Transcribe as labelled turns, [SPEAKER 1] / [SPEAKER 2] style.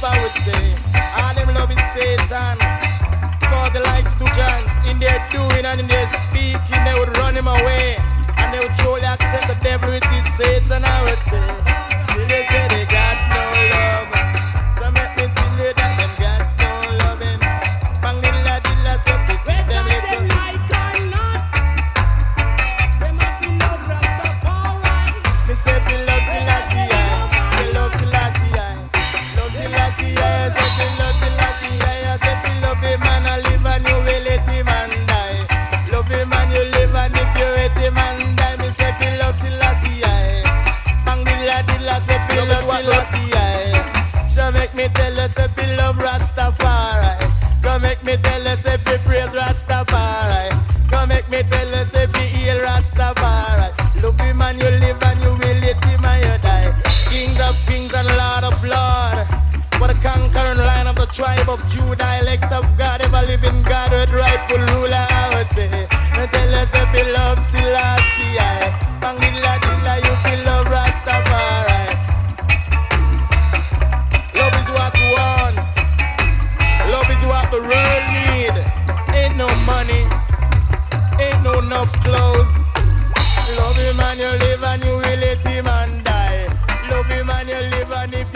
[SPEAKER 1] I would say. All them love is Satan. Cause they like to do chants. In their doing and in their speaking, they would run him away. And they would surely accept the devil with his Satan, I would say. Till they say they got no love. So make me tell you that them got no loving. Bang dilla dilla, so pick them little. Me say feel love Selassie, feel love Selassie, love Selassie, say feel love Selassie, say feel love him and I live and you will let him and die. Love him and you live and if you hate him and die, me say feel love Selassie, bang dilla dilla, say feel love Selassie. So make me tell you, say feel love Rastafári. Come make me tell you, say feel praise Rastafári. Come make me tell you, say feel heal Rastafári. Love him and you live and you will let him and you die. King of kings and Lord of lords. For the conquering line of the tribe of Judah, elect of God, ever living God with rightful ruler, I would say. And tell us if you love Selassie, bang dilla dilla, you feel love Rastafári. Love is what we want. Love is what the world need. Ain't no money, ain't no enough clothes. Love him and you live and you will let him and die. Love him and you live and if